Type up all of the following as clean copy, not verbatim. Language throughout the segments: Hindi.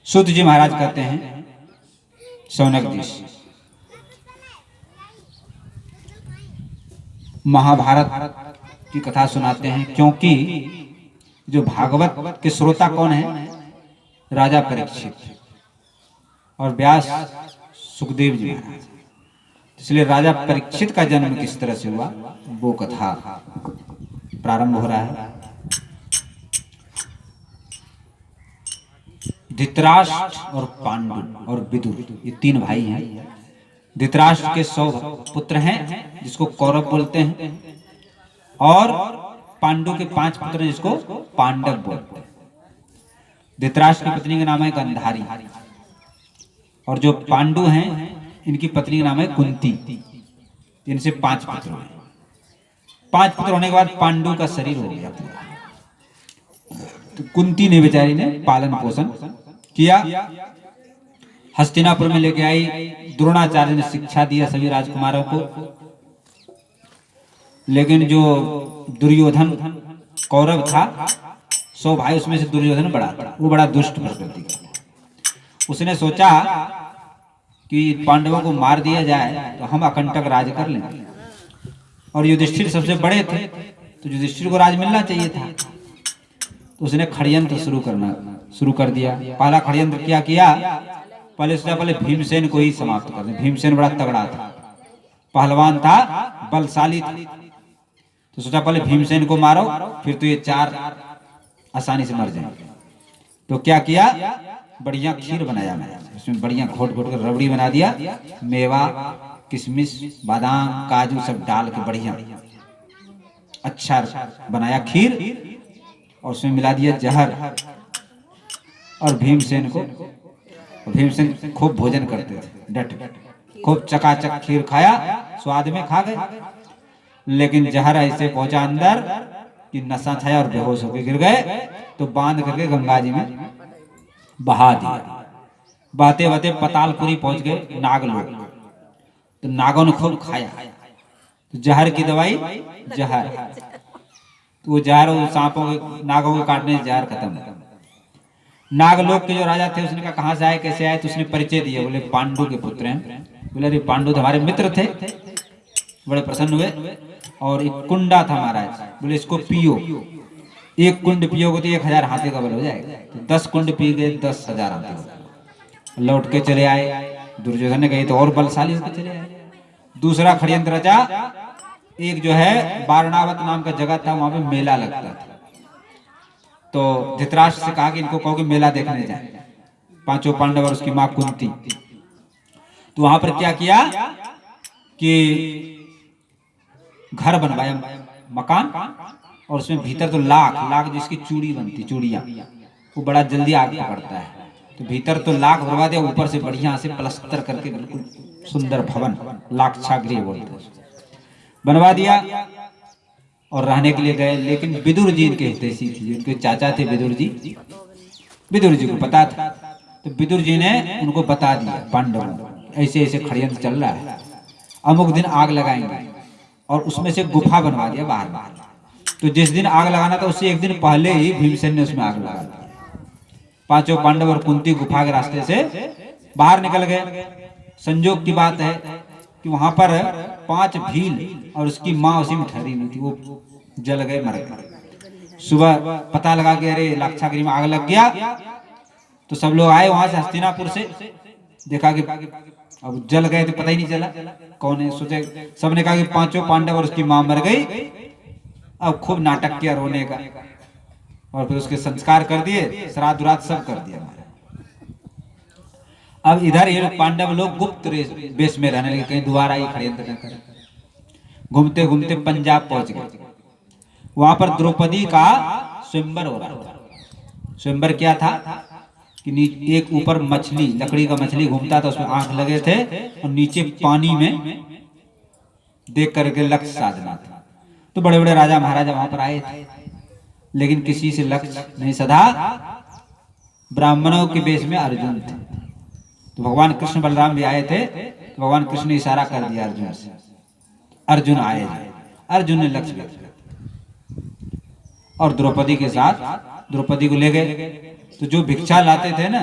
सूत जी महाराज कहते हैं शौनक जी से, महाभारत की कथा सुनाते हैं, क्योंकि जो भागवत के श्रोता कौन है? राजा परीक्षित और व्यास सुखदेव जी महाराज। इसलिए राजा परीक्षित का जन्म किस तरह से हुआ वो कथा प्रारंभ हो रहा है। धृतराष्ट्र और पांडु और विदुर, ये तीन भाई हैं। धृतराष्ट्र के 100 पुत्र हैं जिसको कौरव बोलते हैं, और पांडु के 5 पुत्र हैं जिसको पांडव बोलते हैं। धृतराष्ट्र की पत्नी का नाम है गांधारी, और जो पांडु हैं इनकी पत्नी का नाम है कुंती। इनसे 5 पुत्र हैं। 5 पुत्र होने के बाद पांडु का शरीर हो गया पूरा, तो कुंती ने बेचारी ने पालन पोषण किया। हस्तिनापुर में लेके आई, द्रोणाचार्य ने शिक्षा दिया सभी राजकुमारों को। लेकिन जो दुर्योधन कौरव था, 100 भाई उसमें से दुर्योधन बड़ा था, वो बड़ा दुष्ट प्रकृति का। उसने सोचा कि पांडवों को मार दिया जाए तो हम अकंटक राज कर लेंगे, और युधिष्ठिर सबसे बड़े थे तो युधिष्ठिर को राज मिलना चाहिए था। तो उसने षड्यंत्र शुरू कर दिया। पहला षड्यंत्र क्या किया? पहले भीमसेन को ही समाप्त कर दिया। भीमसेन बड़ा तगड़ा था, पहलवान था, बलशाली था, तो सोचा पहले भीमसेन को मारो, फिर तो ये 4 आसानी से मर जाएंगे। तो क्या किया? बढ़िया खीर बनाया, उसमें बढ़िया घोट घोट कर रबड़ी बना दिया, मेवा किशमिश बादाम काजू सब डाल के बढ़िया अच्छा बनाया खीर, और उसमें मिला दिया जहर। और भीमसेन खूब भोजन करते थे, डट खूब चकाचक खीर खाया, स्वाद में खा गए। लेकिन जहर ऐसे पहुंचा अंदर कि नशा छाया और बेहोश होकर गिर गए। तो बांध करके गंगा जी में बहा दिया। बहते बहते पतालपुरी पहुंच गए नागलोक। तो नागों ने खूब खाया, तो जहर की दवाई जहर, तो वो जहर सांपों के नागों के काटने से जहर खत्म। नागलोक के जो राजा थे उसने कहा कहां से आए कैसे आए? तो उसने परिचय दिया, बोले पांडु के पुत्र हैं। बोले अरे पांडु तो हमारे मित्र थे। बड़े प्रसन्न हुए। और एक कुंडा था महाराज, बोले इसको पियो, 1 कुंड पियोगे तो 1000 हाथी का बल हो जाएगा। तो 10 कुंड पी गए, 10,000 हाथी। लौट के चले आए। दुर्योधन ने कही तो और बलशाली होकर चले आए। दूसरा षड्यंत्र रचा। एक जो है वारणावत नाम का जगह था, वहां पे मेला लगता था। तो धृतराष्ट्र से कहा कि इनको कहो कि मेला देखने जाए, 5 पांडव और उसकी मां कुंती। तो वहां पर क्या किया कि घर बनवाया, मकान, और उसमें भीतर तो लाख जिसकी चूड़ी बनती, चूड़ियां, वो बड़ा जल्दी आग पकड़ता है। तो भीतर तो लाख भरवा दिया, ऊपर से बढ़िया से प्लस्तर करके बिल्कुल सुंदर भवन, लाक्षागृह बोलते हैं, बनवा दिया। और रहने के लिए गए। लेकिन विदुर जी इनके हितैषी थी, उनके चाचा थे विदुर जी को पता था। तो विदुर जी ने उनको बता दिया पांडवों को, ऐसे ऐसे षड्यंत्र चल रहा है, अमुक दिन आग लगाएंगे, और उसमें से गुफा बनवा दिया बाहर। तो जिस दिन आग लगाना था उससे 1 दिन पहले ही भीमसेन ने उसमें आग लगा दी। 5 पांडव और कुंती गुफा के रास्ते से बाहर निकल गए। संजोग की बात है कि वहां पर 5 भील और उसकी माँ उसी में ठहरी हुई थी, वो जल गए, मर गए। सुबह पता लगा कि अरे लाक्षागृह में आग लग गया। तो सब लोग आए वहां से हस्तिनापुर से, देखा कि अब जल गए तो पता ही नहीं चला कौन है। सोचे, सबने कहा कि 5 पांडव और उसकी मां मर गई। अब खूब नाटक किया रोने का, और फिर उसके संस्कार कर दिए, श्राद्ध उराद्ध सब कर दिया। अब इधर ये पांडव लोग गुप्त वेश में रहने लगे, कहीं दोबारा ही षड्यंत्र न करें। घूमते घूमते पंजाब पहुंच गए। वहां पर द्रौपदी का स्वयंवर हो रहा था। स्वयंवर क्या था कि एक ऊपर मछली, लकड़ी का मछली घूमता था, उसमें आंख लगे थे, और नीचे पानी में देख करके लक्ष्य साधना था। तो बड़े बड़े राजा महाराजा वहां पर आए थे, लेकिन किसी से लक्ष्य नहीं सधा। ब्राह्मणों के वेश में अर्जुन थे। तो भगवान कृष्ण बलराम भी आए थे। तो भगवान कृष्ण ने इशारा कर दिया अर्जुन से, अर्जुन आए। अर्जुन ने लक्ष्य किया और द्रौपदी के साथ द्रौपदी को ले गए। तो जो भिक्षा लाते थे ना,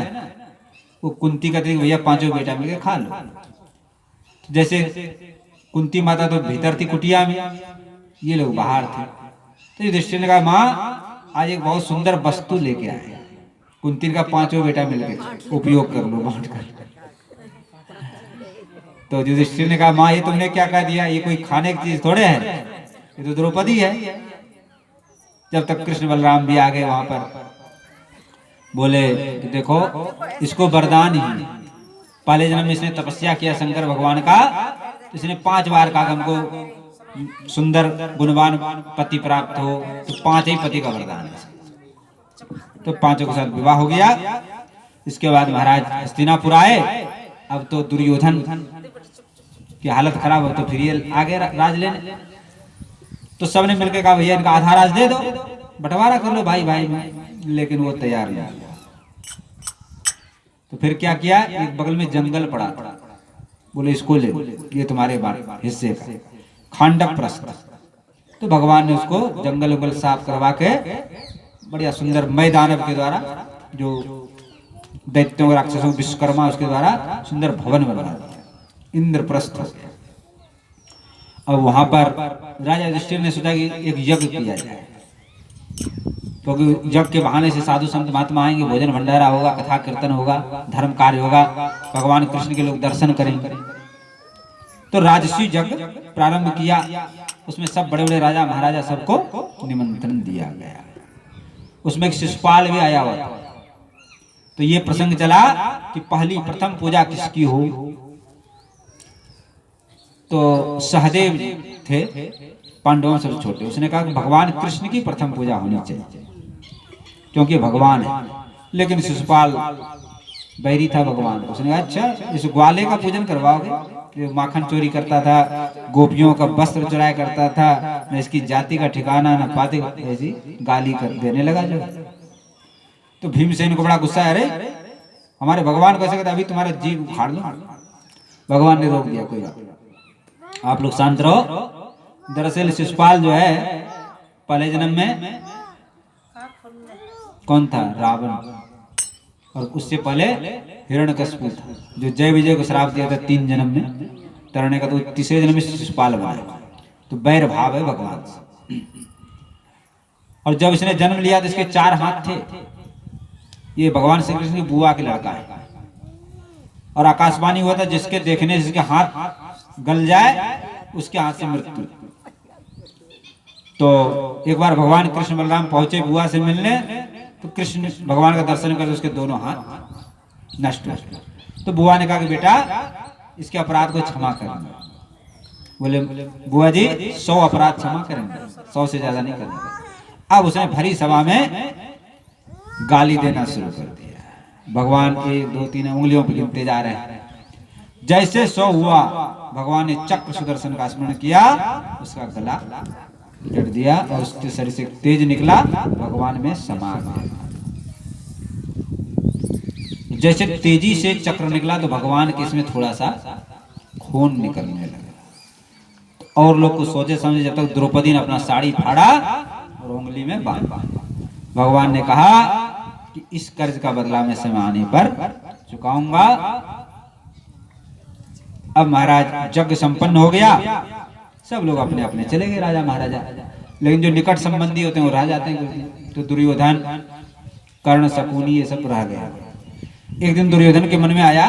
वो कुंती कहती भैया पांचों बेटा मिलके खा लो। तो जैसे कुंती माता तो भीतर थी कुटिया में, ये लोग बाहर थे। तो युधिष्ठिर ने कहा माँ आज एक बहुत सुंदर वस्तु लेके आए, कुंती का पांचों बेटा मिलके उपयोग कर लो, बांट कर। तो युधिष्ठिर ने कहा माँ ये तुमने क्या कह दिया, ये कोई खाने की चीज थोड़े है, ये तो द्रौपदी है। जब तक कृष्ण बलराम भी आ गए वहां पर, बोले कि देखो इसको वरदान ही, पहले जन्म में इसने तपस्या किया शंकर भगवान का, तो इसने 5 बार कहा हमको सुंदर गुणवान पति प्राप्त हो, तो 5 ही पति का वरदान है। तो 5 के साथ विवाह हो गया। इसके बाद महाराज हस्तिनापुर आए। अब तो दुर्योधन की हालत खराब हो, तो फिर ये आगे राज लेने। तो सबने मिलकर कहा भैया इनका आधा राज दे दो, बंटवारा कर लो भाई भाई में, लेकिन वो तैयार नहीं। तो फिर क्या किया, एक बगल में जंगल पड़ा, बोले इसको ले, ये तुम्हारे हिस्से का खांडक प्रस्थ। तो भगवान ने उसको जंगल उंगल साफ करवा के बढ़िया सुंदर मय दानव के द्वारा, जो दैत्यों राक्षसों विश्वकर्मा, उसके द्वारा सुंदर भवन बनवा दिया, इंद्रप्रस्थ हो गया। अब वहां पर राजा युधिष्ठिर ने सोचा कि एक यज्ञ किया जाए, क्योंकि यज्ञ के बहाने से साधु संत महात्मा आएंगे, भोजन भंडारा होगा, कथा कीर्तन होगा, धर्म कार्य होगा, भगवान कृष्ण के लोग दर्शन करेंगे। तो राजसी यज्ञ प्रारंभ किया, उसमें सब बड़े बड़े राजा महाराजा सबको निमंत्रण दिया गया। उसमें एक शिशुपाल भी आया हुआ था। तो ये प्रसंग चला कि पहली प्रथम पूजा किसकी हो, तो सहदेव थे पांडवों से छोटे, उसने कहा कि भगवान कृष्ण की प्रथम पूजा होनी चाहिए क्योंकि भगवान है। लेकिन शिशुपाल बैरी था भगवान को, उसने कहा अच्छा इस ग्वाले का पूजन करवाओगे, जो माखन चोरी करता था, गोपियों का वस्त्र चुराया करता था, न इसकी जाति का ठिकाना न पाते, ऐसी गाली कर देने लगा जो। तो भीमसेन को बड़ा गुस्सा है, अरे हमारे भगवान को ऐसे कहता, अभी तुम्हारा जीव उखाड़ लो। भगवान ने रोक दिया, कोई बात आप लोग शांत रहो। दरअसल शिशुपाल जो है पहले जन्म में कौन था, रावण, और उससे पहले हिरण्यकशिपु था, जो जय विजय को श्राप दिया था 3 जन्म में तरने का। तो तीसरे जन्म में शिशुपाल बना, तो बैर भाव है भगवान से। और जब इसने जन्म लिया तो इसके 4 हाथ थे। ये भगवान श्री कृष्ण की बुआ के लड़का है, और आकाशवाणी हुआ था जिसके देखने से जिसके हाथ गल जाए उसके हाथ से मृत्यु। तो एक बार भगवान कृष्ण बलराम पहुंचे बुआ से मिलने, तो कृष्ण भगवान का दर्शन करके उसके दोनों हाथ नष्ट हो गए। तो बुआ ने कहा कि बेटा इसके अपराध को क्षमा करना। बोले बुआ जी 100 अपराध क्षमा करेंगे, 100 से ज्यादा नहीं करेंगे। अब उसने भरी सभा में गाली देना शुरू कर दिया। भगवान 1 2 3 उंगलियों पर गिनते जा रहे हैं। जैसे 100 हुआ, भगवान ने चक्र सुदर्शन का स्मरण किया, उसका गला कट दिया और उसके शरीर से तेज निकला, भगवान में समा गया। जैसे तेजी से चक्र निकला तो भगवान के इसमें थोड़ा सा खून निकलने लगा। और लोग को सोचे समझे, जब तक द्रौपदी ने अपना साड़ी फाड़ा और उंगली में बांधा। भगवान ने कहा कि इस कर्ज का बदला मैं समय आने पर चुकाऊंगा। अब महाराज यज्ञ संपन्न हो गया, सब लोग अपने अपने चले गए राजा महाराजा। लेकिन जो निकट संबंधी होते हैं वो रह जाते हैं। तो दुर्योधन, कर्ण, शकुनी ये सब रह गया। एक दिन दुर्योधन के मन में आया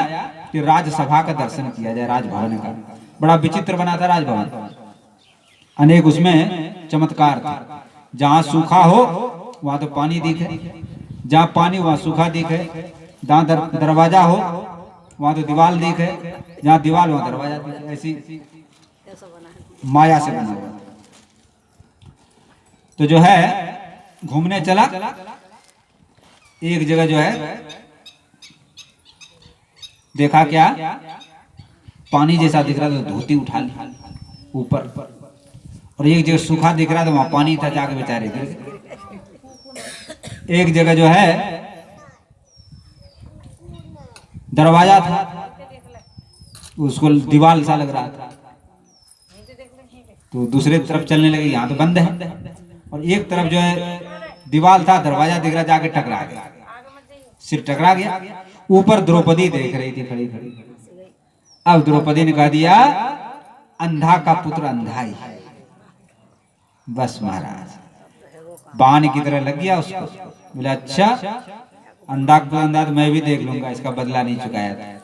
कि राजसभा का दर्शन किया जाए, राजभवन का। बड़ा विचित्र बना था राजभवन, अनेक उसमें चमत्कार थे। जहां सूखा हो वहां तो पानी दिखे, जहां पानी वहां सूखा दिखे, जहां दरवाजा हो वहां तो दीवार दिखे, जहां दीवार वहां दरवाजा दिखे। ऐसी माया से बना हुआ। तो जो है घूमने चला, एक जगह जो है देखा क्या, पानी जैसा दिख रहा था, धोती उठा ली ऊपर, और एक जगह सूखा दिख रहा था, वहां पानी था, जाके बेचारे गिर। एक जगह जो है दरवाजा था, उसको दीवार सा लग रहा था, तो दूसरे तरफ चलने लगे, यहाँ तो बंद है। और एक तरफ जो है दीवार था, दरवाजा दिख रहा, जाके टकरा गया, सिर टकरा गया। ऊपर द्रौपदी देख रही थी खड़ी खड़ी। अब द्रौपदी ने कह दिया अंधा का पुत्र अंधा ही। बस महाराज बाण की तरह लग गया उसको। बोले अच्छा अंधा का पुत्र अंधा तो मैं भी देख लूंगा, इसका बदला नहीं चुकाया था।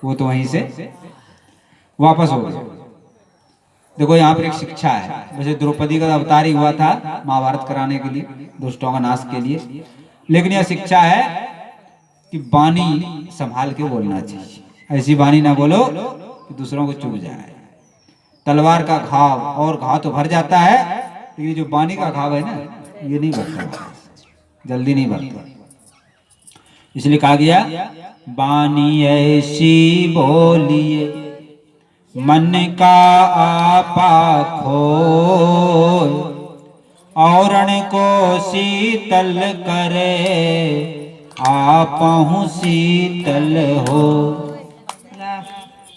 वो तो वहीं से वापस हो गया। देखो यहाँ पर एक शिक्षा है। वैसे द्रौपदी का अवतार ही हुआ था महाभारत कराने के लिए, दुष्टों का नाश के लिए, लेकिन यह शिक्षा है कि वाणी संभाल के बोलना चाहिए। ऐसी वाणी ना बोलो कि दूसरों को चुभ जाए। तलवार का घाव और घाव तो भर जाता है, लेकिन जो वाणी का घाव है ना ये नहीं भरता, जल्दी नहीं भरता। इसलिए कहा गया वाणी ऐसी बोलिए मन का आपा खोय, औरण को शीतल करे आपहु शीतल हो।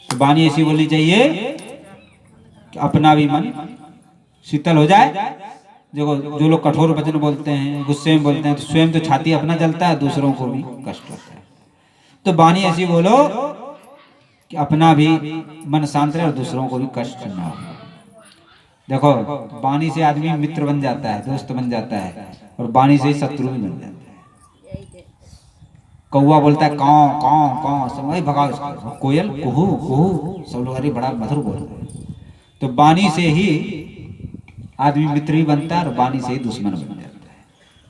तो वाणी ऐसी बोलनी चाहिए कि अपना भी मन शीतल हो जाए। जो लोग कठोर वचन बोलते हैं, गुस्से में बोलते हैं, तो स्वयं तो छाती अपना जलता है, दूसरों को भी कष्ट होता है। तो वाणी ऐसी बोलो कि अपना भी मन शांत रहे और दूसरों को भी कष्ट ना हो। देखो वाणी से आदमी मित्र बन जाता है, दोस्त बन जाता है, और वाणी से ही शत्रु भी बन जाता है। कौवा बोलता है कां कां कां, समय भगाओ इसको। कोयल कुहू कुहू, सब लोग अरे बड़ा मधुर बोलते हैं। तो वाणी से ही आदमी मित्र भी बनता है और वाणी से ही दुश्मन बन जाता है।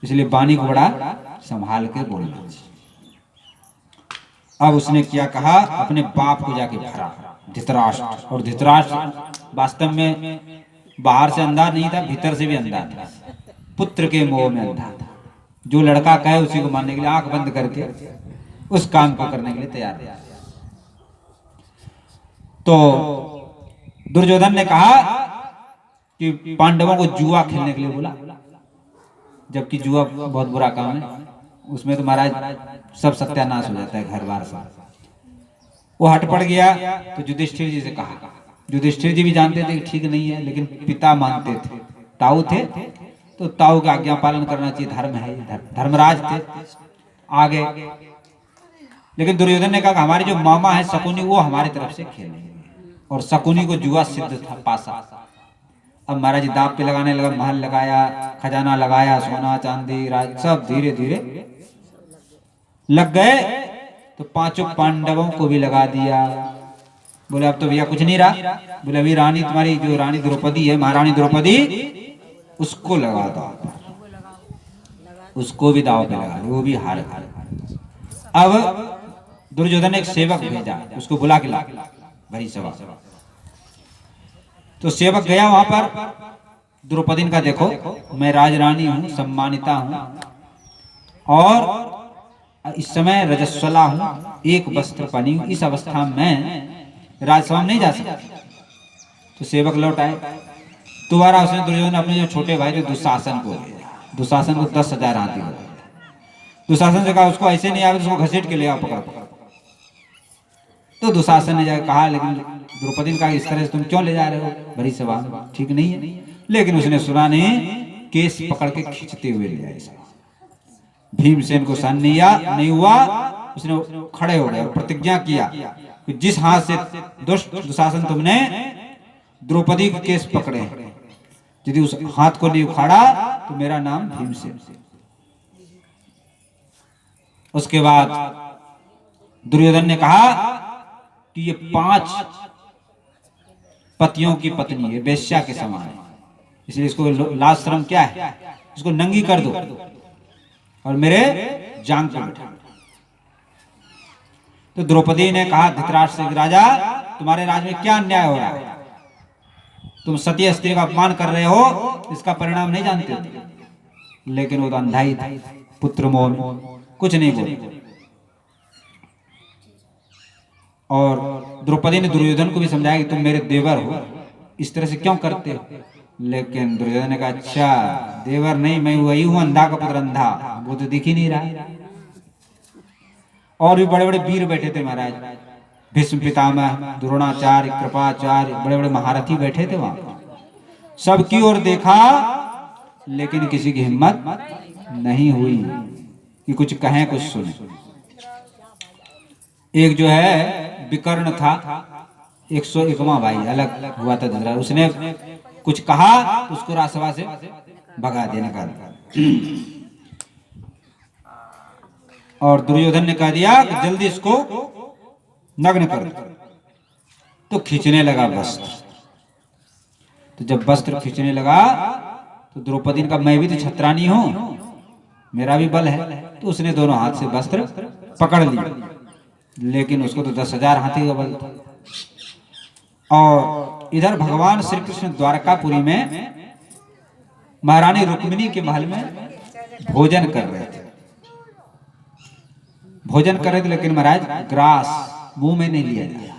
इसलिए वाणी को बड़ा संभाल के बोलना चाहिए। अब उसने क्या कहा, अपने बाप को जाके भरा धृतराष्ट्र। और धृतराष्ट्र वास्तव में बाहर से अंधा नहीं था, भीतर से भी अंधा था। पुत्र के मोह में अंधा था। जो लड़का कहे उसी को मानने के लिए आंख बंद करके उस काम को करने के लिए तैयार था। तो दुर्योधन ने कहा कि पांडवों को जुआ खेलने के लिए बोला, जबकि जुआ बहुत बुरा काम है, उसमें तो महाराज सब सत्यानाश हो जाता है, घर बार से। वो हट पड़ गया तो युधिष्ठिर जी से कहा। युधिष्ठिर जी भी जानते थे कि ठीक नहीं है, लेकिन पिता मानते थे, ताऊ थे, तो ताऊ का आज्ञा पालन करना चाहिए, धर्म है, धर्मराज थे, आगे। लेकिन दुर्योधन ने कहा हमारे जो मामा है शकुनी, वो हमारी तरफ से खेलेंगे। और शकुनी को जुआ सिद्ध था, पासा। अब महाराज दांव पे लगाने लगा, महल लगाया, खजाना लगाया, सोना चांदी राज सब धीरे धीरे लग गए। तो पांचों पांडवों को भी लगा दिया। बोले अब तो भैया कुछ नहीं रहा। बोले अभी रानी तुम्हारी जो रानी द्रौपदी है, महारानी द्रौपदी, उसको लगा दो, उसको भी दाव पे लगा, वो भी हार गए। अब दुर्योधन ने एक सेवक भेजा, उसको बुला के ला भरी सभा। तो सेवक गया वहां पर, द्रौपदी का देखो मैं राजरानी हूं, सम्मानिता हूं, और इस समय रजस्वला हूं, एक वस्त्र पहनी हूं, इस अवस्था में राजसभा में नहीं जा सकता। तो सेवक लौट आए। दोबारा उसने दुर्योधन अपने जो छोटे भाई जो दुशासन को भेजा। दुशासन को 10,000 हाथी हो। दुशासन से कहा उसको ऐसे नहीं आवे, उसको घसीट के ले आओ, पकड़ पकड़। तो दुशासन ने जाकर कहा, लेकिन द्रौपदी ने कहा इस तरह से तुम क्यों ले जा रहे हो भरी सभा में, ठीक नहीं है। लेकिन उसने सुना नहीं, केस पकड़ के खींचते हुए ले आए। भीमसेन को सहन नहीं हुआ, उसने खड़े हो गए और प्रतिज्ञा किया कि जिस हाथ से दुष्ट दुशासन तुमने द्रौपदी के केस पकड़े, यदि उस हाथ को नहीं उखाड़ा तो मेरा नाम भीमसेन। उसके बाद दुर्योधन ने कहा कि ये 5 पतियों की पत्नी है, वेश्या के समान है, इसलिए इसको लाज शर्म क्या है, इसको नंगी कर दो और मेरे जांग पे बैठा। तो द्रौपदी ने कहा धृतराष्ट्र से, राजा तुम्हारे राज में क्या अन्याय हो रहा है, तुम सती स्त्री का अपमान कर रहे हो, इसका परिणाम नहीं जानते थे। लेकिन वो तो अंधा ही था, पुत्र मोह में कुछ नहीं बोला। और द्रौपदी ने दुर्योधन को भी समझाया कि तुम मेरे देवर हो, इस तरह से क्यों करते हो। लेकिन दुर्योधन ने कहा अच्छा देवर नहीं, मैं वही हूं, अंधा का पुत्र अंधा, वो तो दिख ही नहीं रहा। और भी बड़े बड़े वीर बैठे थे महाराज, भीष्म पितामह, द्रोणाचार्य, कृपाचार्य, बड़े बड़े महारथी बैठे थे वहां। सबकी ओर देखा, लेकिन किसी की हिम्मत नहीं हुई कि कुछ कहें कुछ सुने। एक जो है विकर्ण था, 101वां भाई अलग हुआ था धृतराष्ट्र, उसने कुछ कहा तो उसको राजसभा से भगा देने का। और दुर्योधन ने कह दिया कि जल्दी इसको नग्न कर, तो खींचने लगा वस्त्र। तो जब वस्त्र खींचने लगा तो द्रौपदी ने कहा मैं भी तो छत्रानी हूं, मेरा भी बल है, तो उसने दोनों हाथ से वस्त्र पकड़ लिया, लेकिन उसको तो 10,000 हाथी का बल था। और इधर भगवान श्री कृष्ण द्वारकापुरी में महारानी रुक्मिणी के महल में भोजन कर रहे थे, लेकिन महाराज ग्रास मुंह में नहीं लिया गया।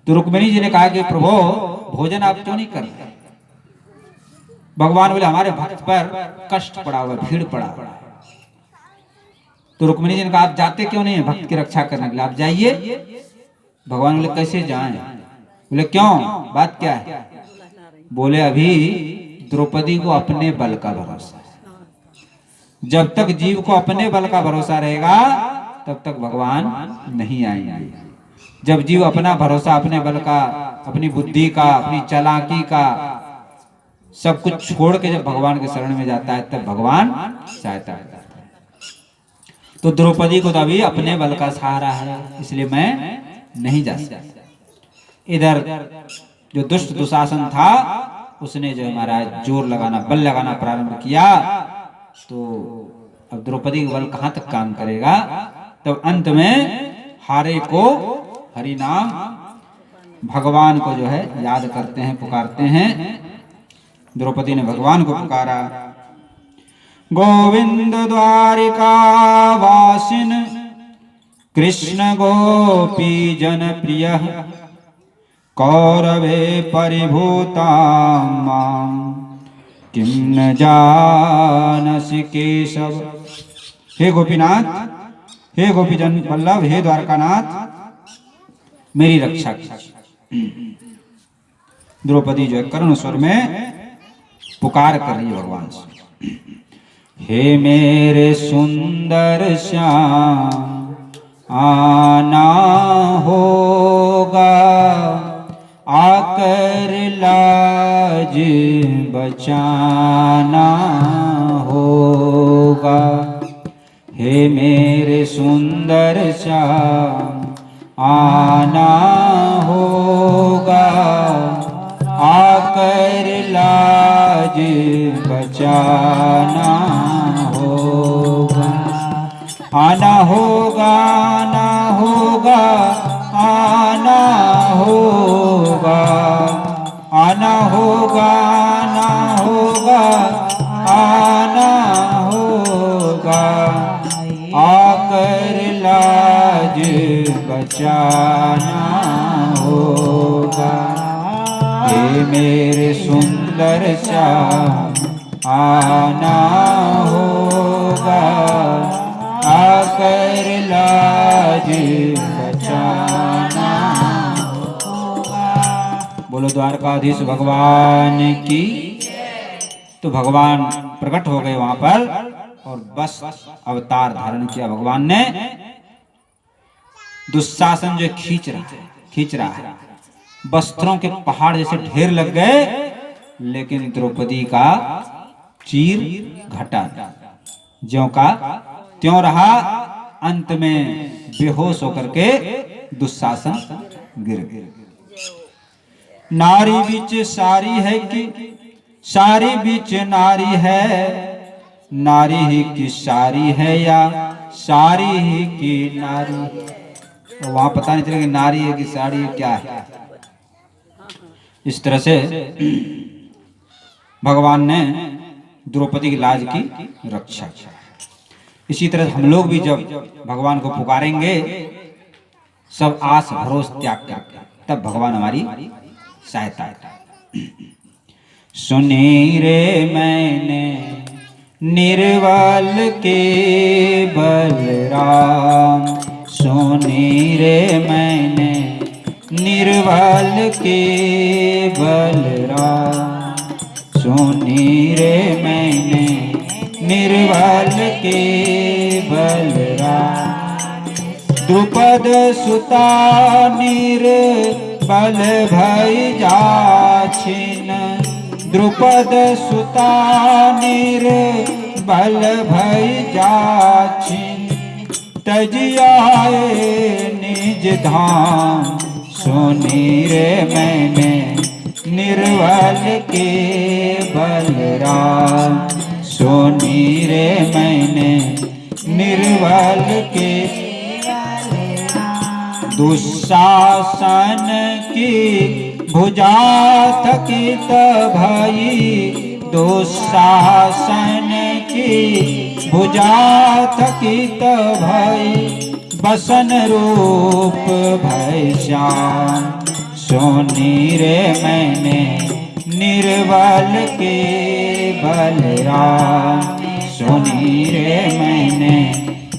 तो रुक्मिणी जी ने कहा कि प्रभु भोजन आप क्यों नहीं करते? भगवान बोले हमारे भक्त पर कष्ट पड़ा हुआ, भीड़ पड़ा हुआ। तो रुक्मिणी जी ने कहा आप जाते क्यों नहीं है भक्त की रक्षा करने के लिए, आप जाइए। भगवान बोले कैसे जाएं? बोले क्यों, बात क्या है? बोले अभी द्रौपदी को अपने बल का भरोसा है, जब तक जीव को अपने बल का भरोसा रहेगा तब तक भगवान नहीं आएंगे। जब जीव अपना भरोसा, अपने बल का, अपनी बुद्धि का, अपनी चालाकी का सब कुछ छोड़ के जब भगवान के शरण में जाता है तब भगवान सहायता करता है। तो द्रौपदी को तो अभी अपने बल का सहारा है, इसलिए मैं नहीं जा सकता। इधर जो दुष्ट दुशासन था उसने जो महाराज जोर लगाना, बल लगाना प्रारंभ किया, तो अब द्रौपदी का बल कहां तक काम करेगा। तब अंत में हारे को हरि नाम भगवान को जो है याद करते हैं, पुकारते हैं। द्रौपदी ने भगवान को पुकारा, गोविंद द्वारिका वासिन कृष्ण गोपी जन प्रिय कौरवे परिभूता किम न जानसि केशव। हे गोपीनाथ, हे गोपीजन वल्लभ, हे द्वारकानाथ, मेरी रक्षा कीजिए। द्रौपदी जो है करुण स्वर में पुकार कर रही है भगवान से, हे मेरे सुंदर श्याम आना होगा, आकर लाज बचाना होगा। हे मेरे सुंदर श्याम आना होगा, आकर लाज बचाना होगा। आना होगा, आना होगा, आना होगा, आना होगा, आना होगा, आना होगा, आकर लाज बचाना होगा। हे मेरे सुंदर श्याम आना होगा, आकर लाज बचाना होगा। बोलो द्वारकाधीश भगवान की। तो भगवान प्रकट हो गए वहां पर और बस अवतार धारण किया भगवान ने। दुशासन जो खींच रहा है, वस्त्रों के पहाड़ जैसे ढेर लग गए, लेकिन द्रौपदी का चीर घटा, ज्यों का त्यों रहा। अंत में बेहोश होकर के दुशासन गिर गए। नारी बीच सारी है कि सारी बीच नारी है, नारी ही की सारी है या सारी ही की नारी। तो वहां पता नहीं चलेगा नारी है कि साड़ी है, क्या है। इस तरह से भगवान ने द्रौपदी की लाज की रक्षा की। इसी तरह हम लोग भी जब भगवान को पुकारेंगे, सब आस भरोस त्याग कर, तब भगवान हमारी सहायता करें। सुनी रे मैंने निर्बल के बलराम, सुनी रे मैंने निर्बल के बलराम, सुनी रे मैंने निर्बल के बलराम। द्रुपद सुता निर्बल भई जाछिन, द्रुपद सुता निर्बल भई जाछिन, तजि आए निज धाम सुनी रे मैंने निर्बल के बलराम, सुनी रे मैंने निर्बल के दुशासन की भुजा थकित भई, दुशासन की भुजा थकित भई, बसन रूप भय श्याम, सुनी रे मैंने निर्बल के बलराम, सुनी रे मैंने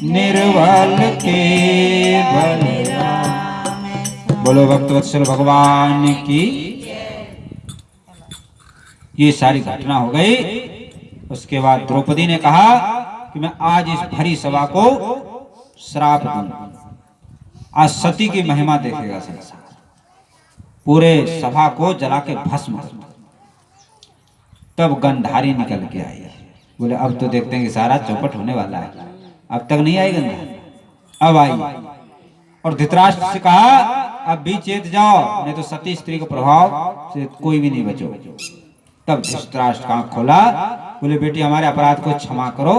निर्बल के बलराम। बोलो भक्तवत्सल भगवान की। ये सारी घटना हो गई। उसके बाद द्रौपदी ने कहा कि मैं आज इस भरी सभा को श्राप दूंगा, आज सती की महिमा देखेगा संसार, पूरे सभा को जला के भस्म। तब गंधारी निकल के आई। बोले अब तो देखते हैं कि सारा चौपट होने वाला है। अब तक नहीं आई गंधारी, अब आई और धृतराष्ट्र से कहा अब भी चेत जाओ, नहीं तो सती स्त्री के प्रभाव से कोई भी नहीं बचो। तब धृतराष्ट्र आंख खोला। बोले बेटी हमारे अपराध को क्षमा करो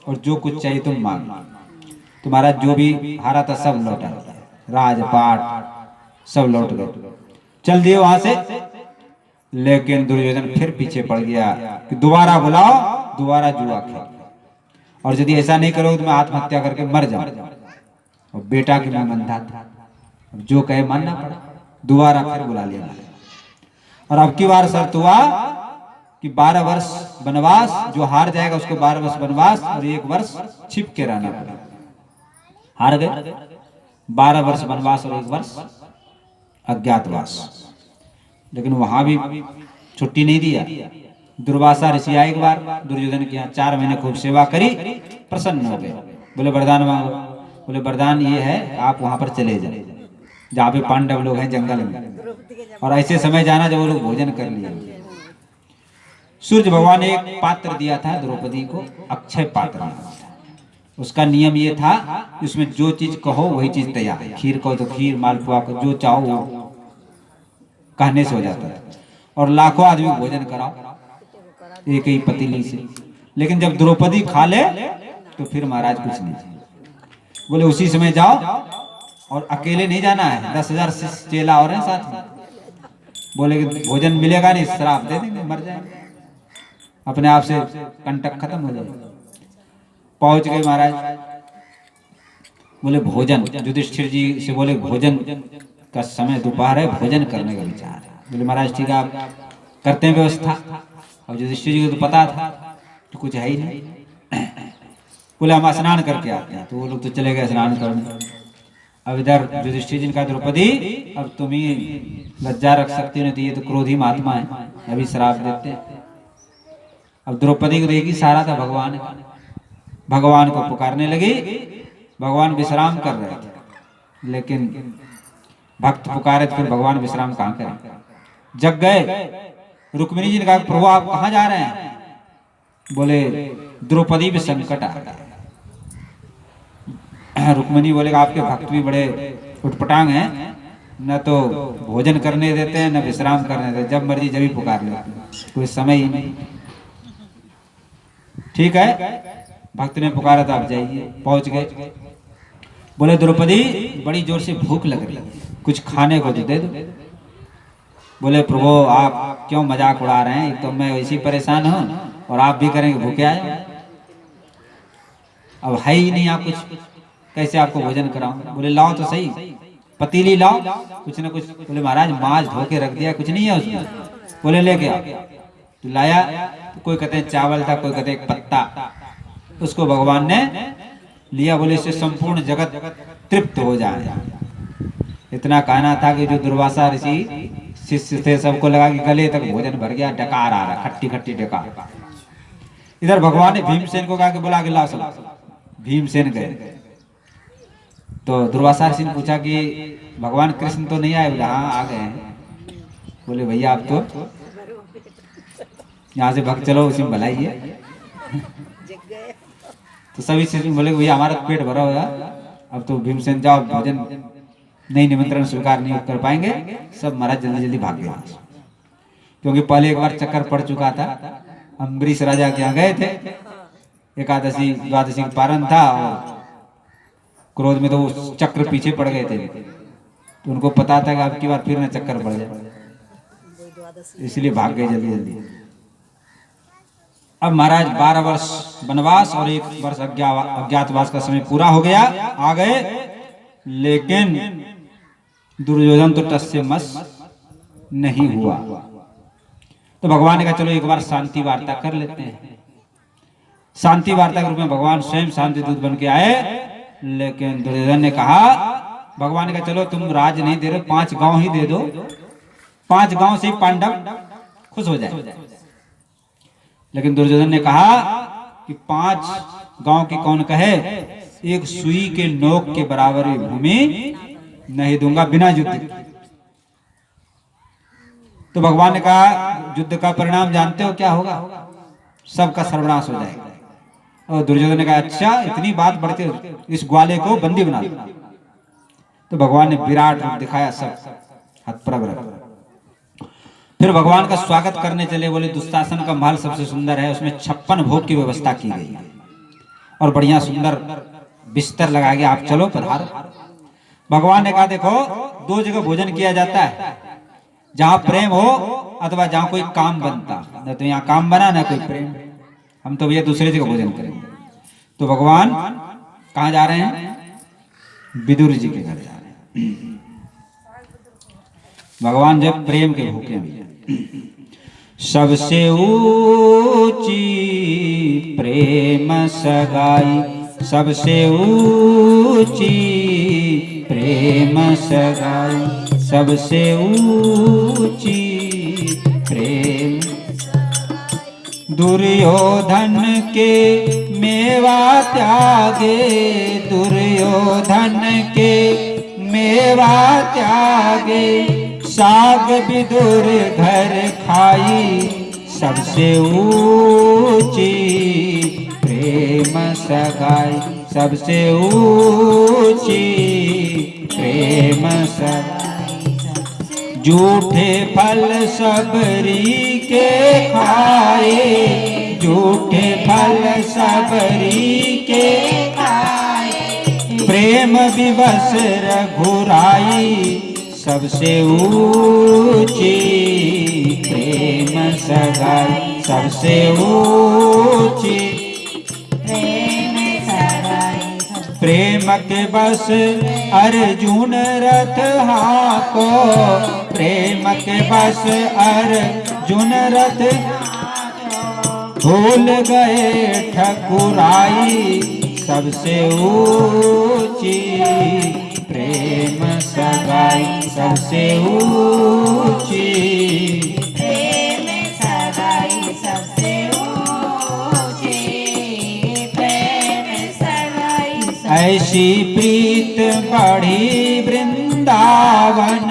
और जो कुछ चाहिए तुम मांगो, तुम्हारा जो भी हारा था सब लौटा, राजपाट सब लौट गए, चल दिए वहां से। लेकिन दुर्योधन फिर पीछे पड़ गया कि दोबारा बुलाओ, दोबारा जुआ खेल, और यदि ऐसा नहीं करोगे तो मैं आत्महत्या करके मर जाऊं। और बेटा की मन था, जो कहे मानना पड़ा। दोबारा फिर बुला लिया और अब की बार शर्त हुआ कि 12 वर्ष वनवास, जो हार जाएगा उसको 12 वर्ष वनवास और 1 वर्ष छिप के रहना पड़ा। हार गए, 12 वर्ष वनवास और 1 वर्ष अज्ञातवास। लेकिन वहां भी छुट्टी नहीं दिया। दुर्वासा ऋषि आए एक बार दुर्योधन के यहाँ, 4 महीने खूब सेवा करी, प्रसन्न हो गए। बोले वरदान मांगो। बोले वरदान ये है आप वहां पर चले जाए जहाँ पे पांडव लोग हैं जंगल में, और ऐसे समय जाना जब वो लोग भोजन कर लिए। सूर्य भगवान ने एक पात्र दिया था द्रौपदी को, अक्षय पात्र नाम था। उसका नियम ये था उसमें जो चीज कहो वही चीज तैयार है। खीर कहो तो खीर, मालपुआ को जो चाहो वो कहने से हो जाता है, और लाखों आदमी भोजन कराओ एक ही पतीली से। लेकिन जब द्रौपदी खा ले तो फिर महाराज कुछ नहीं। बोले उसी समय जाओ, और अकेले नहीं जाना है, 10,000 चेला और हैं साथ में। बोले कि भोजन मिलेगा नहीं, श्राप दे देंगे, मर जाएंगे, अपने आप से कंटक खत्म हो जाएगा। पहुंच गए महाराज। बोले भोजन, युधिष्ठिर जी से बोले भोजन का समय दोपहर है, भोजन करने का विचार है। बोले महाराज ठीक है आप करते हैं व्यवस्था। और युधिष्ठिर जी को तो पता था तो कुछ है ही नहीं। बोले हम स्नान करके आते हैं। तो वो लोग तो चले गए स्नान करने। अब इधर युधिष्ठिर जी का द्रौपदी, अब तुम ही लज्जा रख सकती नहीं, तो ये तो क्रोधी महात्मा है, अभी श्राप देते हैं। अब द्रौपदी को देखी सारा था भगवान का, भगवान को पुकारने लगी। भगवान विश्राम कर रहे थे, लेकिन भक्त पुकारे तो फिर भगवान विश्राम कहाँ करें, जग गए। रुक्मिणी जी ने कहा प्रभु आप कहाँ जा रहे हैं? बोले द्रौपदी पे संकट आ गया। रुक्मिणी बोले आपके भक्त भी बड़े उटपटांग हैं, न तो भोजन करने देते हैं न विश्राम करने देते, जब मर्जी जब भी पुकार लेते, कोई समय ही नहीं। ठीक है, भक्त ने पुकारा था आप जाइए। पहुंच गए। बोले द्रौपदी बड़ी जोर से भूख लग रही है, कुछ खाने को तो दे दो। बोले प्रभु आप क्यों मजाक उड़ा रहे हैं, तो मैं वैसे ही परेशान हूँ और आप भी करेंगे, भूखे आए। अब है ही नहीं आप कुछ, कैसे आपको भोजन कराऊं? बोले लाओ तो सही, पतीली लाओ, कुछ ना कुछ। बोले महाराज मांस धो के रख दिया, कुछ नहीं है उसमें। बोले लेके आओ। तो लाया, तो कोई कहते हैं चावल था, कोई कहते हैं पत्ता, उसको भगवान ने लिया। बोले इससे संपूर्ण जगत तृप्त हो जाए। इतना कहना था कि जो दुर्वासा ऋषि शिष्य थे सबको लगा कि गले तक भोजन भर गया, डकार आ रहा, खट्टी खट्टी डकार। इधर भगवान ने भीमसेन को कहा कि बुला के लाओ सब। भीमसेन गए। तो दुर्वासा ऋषि ने पूछा कि भगवान कृष्ण तो नहीं आए? बोले हाँ आ गए हैं। बोले भैया आप तो यहाँ से भाग चलो, उसी में भलाई है। तो सभी शिष्य बोले भैया हमारा पेट भरा हुआ, अब तो भीमसेन जाओ, भोजन नहीं, निमंत्रण स्वीकार नहीं कर पाएंगे। सब महाराज जल्दी जल्दी भाग गए, क्योंकि पहले एक बार चक्कर पड़ चुका था। अम्बरीश राजा के यहाँ गए थे, एकादशी द्वादशी का पारण था, और क्रोध में तो वो चक्र पीछे पड़ गए थे। तो उनको पता था कि अब की बार फिर न चक्कर पड़ जाए, इसलिए भाग गए जल्दी जल्दी। अब महाराज 12 वर्ष वनवास और 1 वर्ष अज्ञातवास का समय पूरा हो गया, आ गए। लेकिन दुर्योधन तो टस से मस नहीं हुआ। तो भगवान ने कहा चलो एक बार शांति वार्ता कर लेते हैं। शांति वार्ता के रूप में भगवान स्वयं शांति दूत बन के आए। लेकिन दुर्योधन ने कहा, भगवान ने कहा चलो तुम राज नहीं दे रहे, 5 गांव ही दे दो, 5 गांव से ही पांडव खुश हो जाए। लेकिन दुर्योधन ने कहा कि 5 गांव की कौन कहे, एक सुई के नोक के बराबर भूमि नहीं दूंगा बिना युद्ध के। तो भगवान ने कहा युद्ध का परिणाम जानते हो क्या होगा? सबका सर्वनाश हो जाएगा। और दुर्योधन ने कहा अच्छा इतनी बात बढ़ते हो, इस ग्वाले को बंदी बना दो। तो भगवान ने विराट रूप दिखाया, सब हतप्रभ। फिर भगवान का स्वागत करने चले। बोले दुशासन का महल सबसे सुंदर है, उसमें 56 भोग की व्यवस्था की गई है और बढ़िया सुंदर बिस्तर लगा के आप चलो पधारो। भगवान ने कहा देखो 2 जगह भोजन किया जाता है, जहां प्रेम हो अथवा जहां कोई काम बनता। न तो यहाँ काम बना ना कोई प्रेम, हम तो भैया दूसरे जगह भोजन करेंगे। तो भगवान कहाँ जा रहे हैं? विदुर जी के घर जा रहे हैं। भगवान जब प्रेम के भूखे हैं। सबसे ऊंची प्रेम सगाई, सबसे ऊंची प्रेम सगाई, सबसे ऊंची प्रेम। दुर्योधन के मेवा त्यागे, दुर्योधन के मेवा त्यागे, साग विदुर घर खाई, सबसे ऊंची प्रेम सगाई, सबसे ऊंची प्रेम सगाई। झूठे फल सबरी के खाए, झूठे फल सबरी के खाए, प्रेम विवश रघुराई, सबसे ऊंची प्रेम सगाई, सबसे ऊंची प्रेम सगाई। प्रेम के बस अर्जुन रथ हाको, प्रेम के बस अर्जुन रथ भूल गए ठकुराई, सबसे ऊंची प्रेम सगाई, सबसे ऊंची प्रेम सगाई, सबसे ऊंची प्रेम सगाई। ऐसी प्रीत बढ़ी वृंदावन,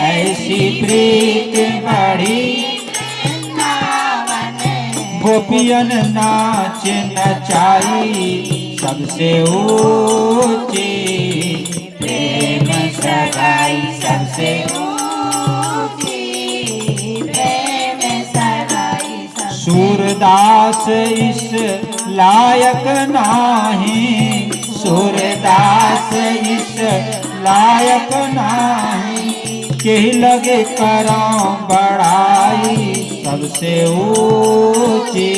ऐसी प्रीत बढ़ी वृंदावन, गोपियन नाच नचाई, सबसे ऊंची प्रेम सगाई, सबसे ऊंची प्रेम सगाई। सूरदास इस लायक नाही, सूरदास इस लायक नाही, के लगे करो बड़ाई, सबसे ऊंची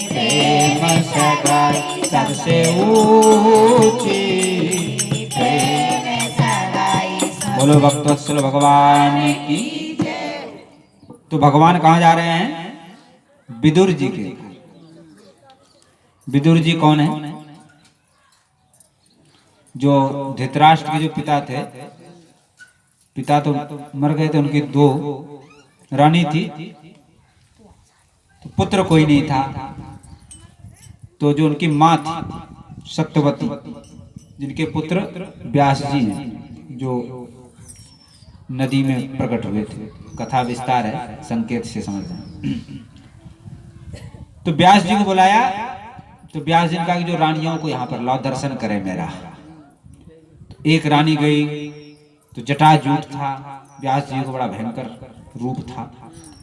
प्रेम सगाई, सबसे ऊंची प्रेम सगाई। बोलो भक्तवत्सल भगवान की। तो भगवान कहाँ जा रहे हैं? विदुर जी के। विदुर जी कौन है? जो धृतराष्ट्र के जो पिता थे, पिता तो मर गए थे, उनकी 2 रानी थी, तो पुत्र कोई नहीं था। तो जो उनकी माँ थी सत्यवती, जिनके पुत्र व्यास जी हैं, जो नदी में प्रकट हुए थे। कथा विस्तार है, संकेत से समझ जाए। तो व्यास जी को बुलाया, तो व्यास जी ने कहा कि जो रानियों को यहाँ पर लाओ, दर्शन करे मेरा। तो एक रानी गई तो जटाजूट था, व्यास जी को बड़ा भयंकर रूप था।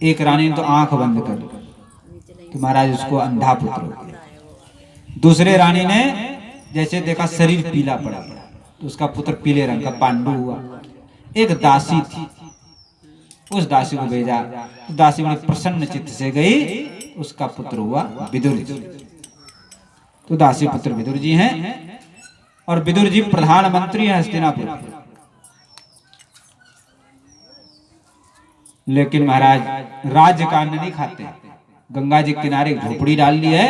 एक रानी ने तो आंख बंद कर ली कि महाराज उसको अंधा पुत्र हो गया। दूसरे रानी ने जैसे देखा शरीर पीला पड़ा तो उसका पुत्र पीले रंग का पांडु हुआ। एक दासी थी, उस दासी को भेजा, तो दासी बड़ी प्रसन्न चित्त से गई, उसका पुत्र हुआ विदुर जी। तो दासी पुत्र विदुर जी हैं, और विदुर जी प्रधानमंत्री हैं हस्तिनापुर। लेकिन महाराज राज्य का अन्न नहीं खाते। गंगा जी के किनारे एक झोपड़ी डाल ली है,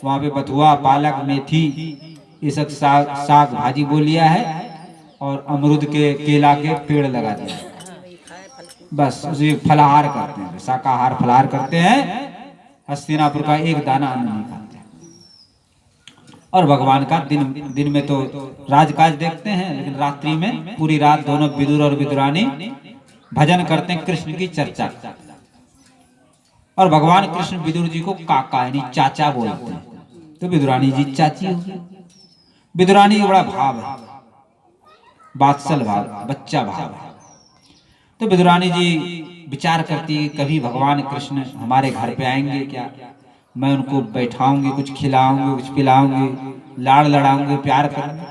वहां पे बथुआ, पालक, मेथी, ये सब साग भाजी बो लिया है, और अमरूद के, केला के पेड़ लगा दिया। बस उसे फलाहार करते हैं, शाकाहार फलाहार करते हैं। हस्तिनापुर का एक दाना अन्न नहीं खाते। और भगवान का दिन में तो राजकाज देखते हैं, लेकिन रात्रि में पूरी रात दोनों विदुर और विदुरानी भजन करते हैं, कृष्ण की चर्चा। और भगवान कृष्ण विदुर जी को काका यानी चाचा बोलते हैं, तो विदुरानी जी चाची होगी। विदुरानी का बड़ा भाव है, वात्सल भाव, बच्चा भाव है। तो विदुरानी जी विचार करती है, कभी भगवान कृष्ण हमारे घर पे आएंगे क्या, मैं उनको बैठाऊंगी, कुछ खिलाऊंगी, कुछ पिलाऊंगी, लाड़ लड़ाऊंगी, प्यार करूंगी।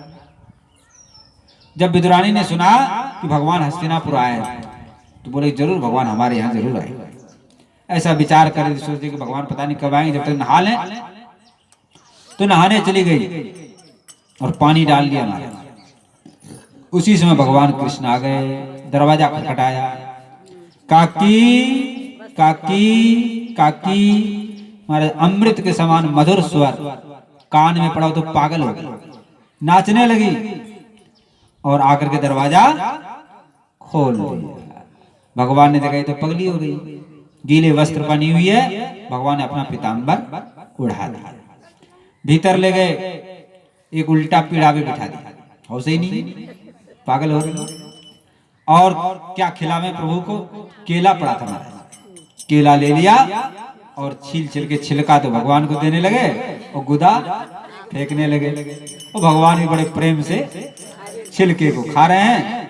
जब विदुरानी ने सुना कि भगवान हस्तिनापुर आए, तो बोले जरूर भगवान हमारे यहाँ जरूर आए। ऐसा विचार कर सोचते कि भगवान पता नहीं कब आएंगे, जब तक नहा लें। तो नहाने चली गई और पानी डाल दिया हमारे। उसी समय भगवान कृष्ण आ गए, दरवाजा खटखटाया, काकी काकी काकी। हमारे अमृत के समान मधुर स्वर कान में पड़ा तो पागल हो गई, नाचने लगी और आकर के दरवाजा खोल दिया। भगवान ने देखा तो पगली हो गई, गीले वस्त्र पहनी हुई है। भगवान ने अपना पीताम्बर उड़ा दिया, भीतर ले गए, एक उल्टा पीढ़ा पे बिठा दिया। हो सही नहीं, पागल हो गई। और क्या खिलावे प्रभु को, केला पड़ा था महाराज, केला ले लिया और छील छील के छिलका तो भगवान को देने लगे और गुदा फेंकने लगे। और भगवान भी बड़े प्रेम से छिलके को खा रहे हैं।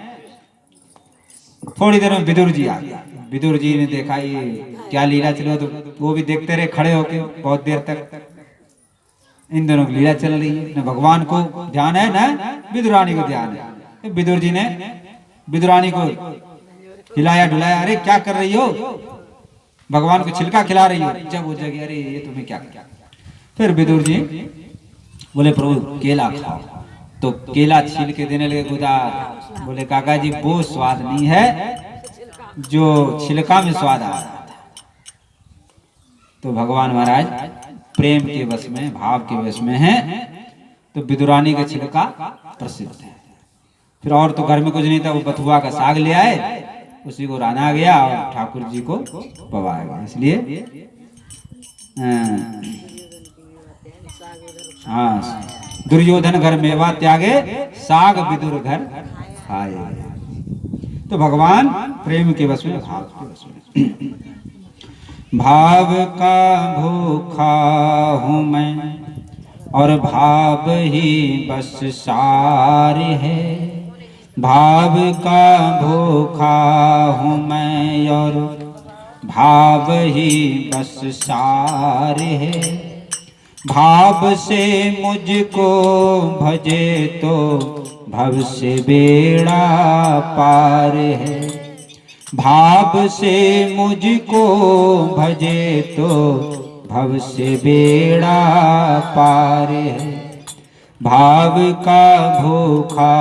थोड़ी देर में विदुर जी आ गए। विदुर जी ने देखा ये क्या लीला चलो, तो वो भी देखते रहे खड़े होके बहुत देर तक। इन दोनों की लीला चल रही है, न भगवान को ध्यान है न विदुरानी को ध्यान है। तो विदुर जी ने विदुरानी को हिलाया डुलाया, अरे क्या कर रही हो, भगवान को छिलका खिला रही हो। जब वो जगह, अरे ये तुम्हें क्या किया। फिर विदुर जी बोले प्रभु केला खाओ, तो केला छील के देने लगे गुदा। बोले काका जी वो स्वाद नहीं है जो छिलका में स्वाद आ रहा था। तो भगवान महाराज प्रेम के वश में, भाव के वश में है। तो विदुरानी का छिलका प्रसिद्ध है। फिर और तो घर में कुछ नहीं था, वो बथुआ का साग ले आए, उसी को राना गया और ठाकुर जी को पवाया गया। इसलिए हाँ, दुर्योधन घर मेवा त्यागे, साग विदुर घर खाए। तो भगवान प्रेम के वश में, भाव के वश में। भाव का भूखा हूँ मैं और भाव ही बस सार है। भाव का भूखा हूँ मैं और भाव ही बस सार है। भाव से मुझको भजे तो भव से बेड़ा पार है। भाव से मुझको भजे तो भव से बेड़ा पार है। भाव का भूखा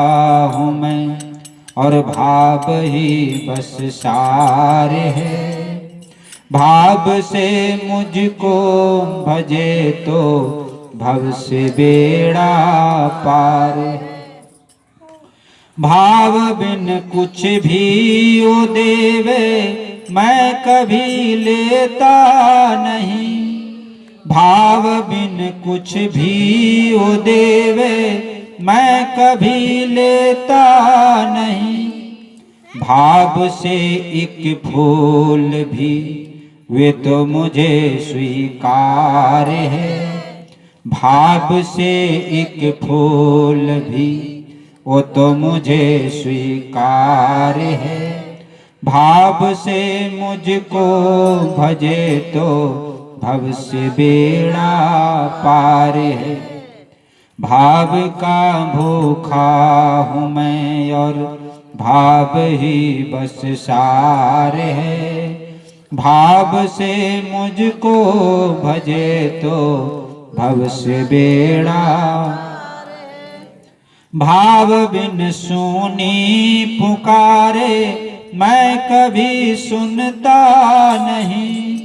हूँ मैं और भाव ही बस सार है। भाव से मुझको भजे तो भव से बेड़ा पार है। भाव बिन कुछ भी ओ देवे मैं कभी लेता नहीं। भाव बिन कुछ भी ओ देवे मैं कभी लेता नहीं, भाव से एक फूल भी वे तो मुझे स्वीकार है। भाव से एक फूल भी वो तो मुझे स्वीकार है। भाव से मुझको भजे तो भव से बेड़ा पार है। भाव का भूखा हूँ मैं और भाव ही बस सार है। भाव से मुझको भजे तो भव से बेड़ा। भाव बिन सुनी पुकारे मैं कभी सुनता नहीं।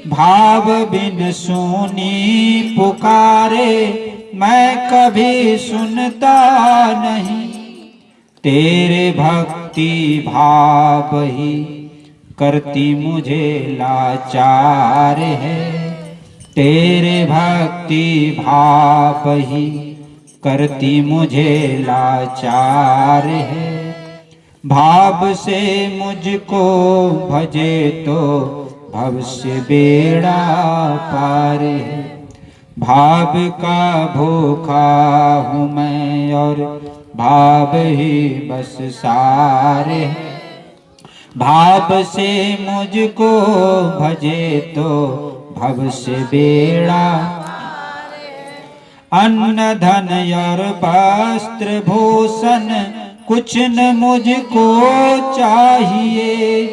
भाव बिन सुनी पुकारे मैं कभी सुनता नहीं। तेरे भक्ति भाव ही करती मुझे लाचार है। तेरे भक्ति भाव ही करती मुझे लाचार है। भाव से मुझको भजे तो भव से बेड़ा पार है। भाव का भूखा हूँ मैं और भाव ही बस सार है। भाव से मुझको भजे तो भव से बेड़ा। अन्न धन और वस्त्र भूषण कुछ न मुझको चाहिए।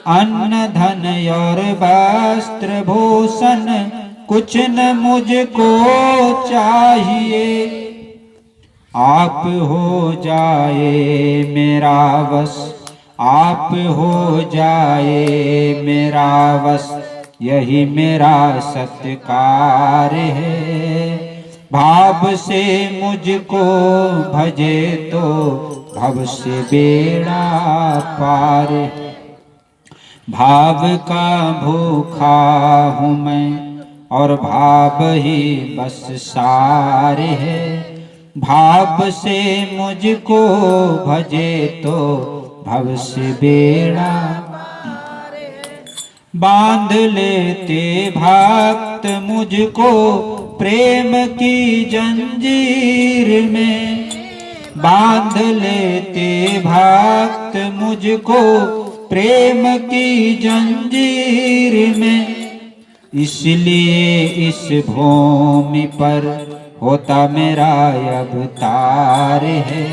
अन्न धन और वस्त्र भूषण कुछ न मुझको चाहिए। आप हो जाए मेरा वश, आप हो जाए मेरा वश, यही मेरा सत्कार है। भाव से मुझको भजे तो भव से बेड़ा पार। भाव का भूखा हूँ मैं और भाव ही बस सार है। भाव से मुझको भजे तो भव से बेड़ा। बांध लेते भक्त मुझको प्रेम की जंजीर में। बांध लेते भक्त मुझको प्रेम की जंजीर में। इसलिए इस भूमि पर होता मेरा अवतार है।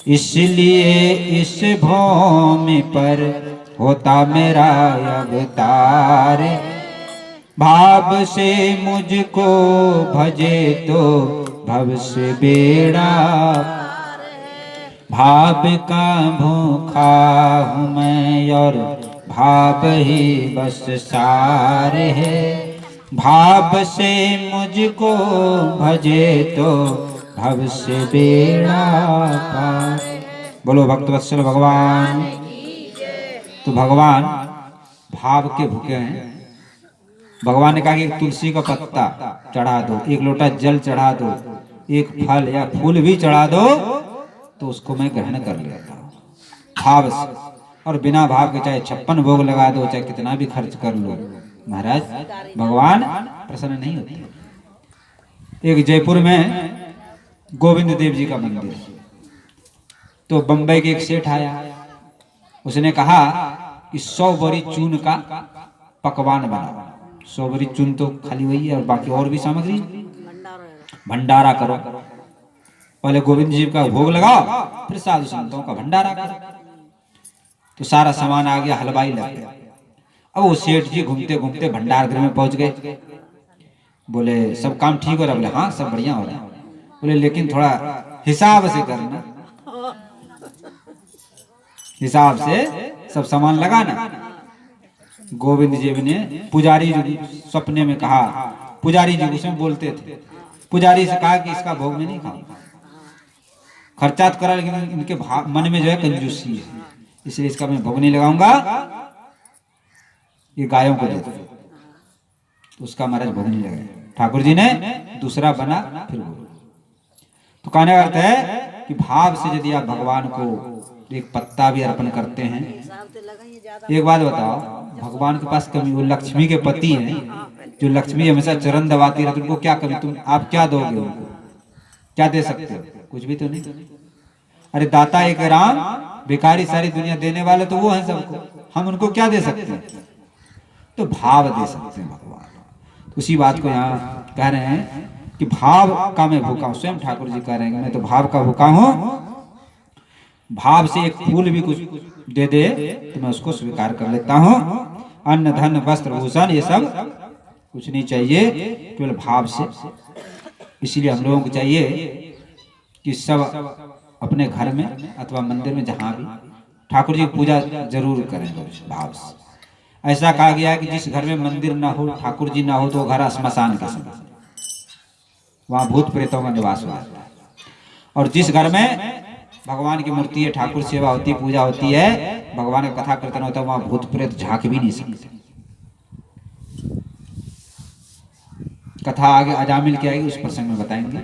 इसलिए इस भूमि पर होता मेरा अवतार। भाव से मुझको भजे तो भव से बेड़ा। भाव का भूखा हूँ मैं और भाव ही बस सार है। भाव से मुझको भजे तो भव से बेड़ा पार। बोलो भक्तवत्सल भगवान। तो भगवान भाव के भूखे हैं। भगवान ने कहा कि एक तुलसी का पत्ता चढ़ा दो, एक लोटा जल चढ़ा दो, एक फल या फूल भी चढ़ा दो तो उसको मैं ग्रहण कर लेता हूँ भाव से। और बिना भाव के चाहे 56 भोग लगा दो, चाहे कितना भी खर्च कर लो, महाराज भगवान प्रसन्न नहीं होते। एक जयपुर में गोविंद देव जी का मंदिर। तो बंबई के एक सेठ आया, उसने कहा कि 100 बोरी चून का पकवान बनाओ। 100 बोरी चून तो खाली वही है और बाकी और भी सामग्री भंडारा करो। पहले गोविंद जी का भोग लगाओ, फिर साधु संतों का भंडारा करो। तो सारा सामान आ गया, हलवाई लग गया। अब वो सेठ जी घूमते घूमते भंडार गृह में पहुंच गए। बोले सब काम ठीक हो रहा? बोले हाँ सब बढ़िया हो रहा है। बोले लेकिन थोड़ा हिसाब से करना, हिसाब से सब सामान लगाना। गोविंद जी ने पुजारी जी सपने में कहा, पुजारी जी उसमें बोलते थे, पुजारी से कहा कि इसका भोग में नहीं खाऊंगा, खर्चा तो करा लेकिन इनके मन में जो है कंजूसी है, इसलिए इसका मैं भोग नहीं लगाऊंगा, ये गायों को दे दो। तो उसका महाराज भोग नहीं लगाया। ठाकुर जी ने दूसरा बना फिर भोग। तो तो कहने का अर्थ है कि भाव से यदि आप भगवान को एक पत्ता भी अर्पण करते हैं। एक बात बताओ, भगवान के पास कमी, वो लक्ष्मी के पति हैं, जो लक्ष्मी हमेशा चरण दबाती रहती, उनको क्या कमी, तुम आप क्या दोगे उनको, क्या दे सकते हो? कुछ भी तो नहीं। अरे दाता एक राम, भिखारी सारी दुनिया देने वाले तो वो हैं सबको, हम उनको क्या दे सकते हैं? तो भाव दे सकते हैं भगवान। तो उसी बात को यहाँ कह रहे हैं कि भाव का मैं भूखा हूँ। स्वयं ठाकुर जी कह रहे हैं मैं तो भाव का भूखा हूँ। भाव से एक फूल भी कुछ दे दे तो मैं उसको स्वीकार कर लेता हूँ। अन्न धन वस्त्र भूषण ये सब कुछ नहीं चाहिए, केवल भाव से। इसलिए हम लोगों को चाहिए कि सब अपने घर में अथवा मंदिर में जहाँ भी ठाकुर जी की पूजा जरूर करें भाव से। ऐसा कहा गया है कि जिस घर में मंदिर ना हो, ठाकुर जी ना हो, तो घर श्मशान के समान, वहाँ भूत प्रेतों का निवास हो जाता है। और जिस घर में भगवान की मूर्ति है, ठाकुर सेवा होती है, पूजा होती है, भगवान का कथा कीर्तन होता है, वहाँ भूत प्रेत झांक भी नहीं सकते। कथा आगे अजामिल की आएगी, उस प्रसंग में बताएंगे।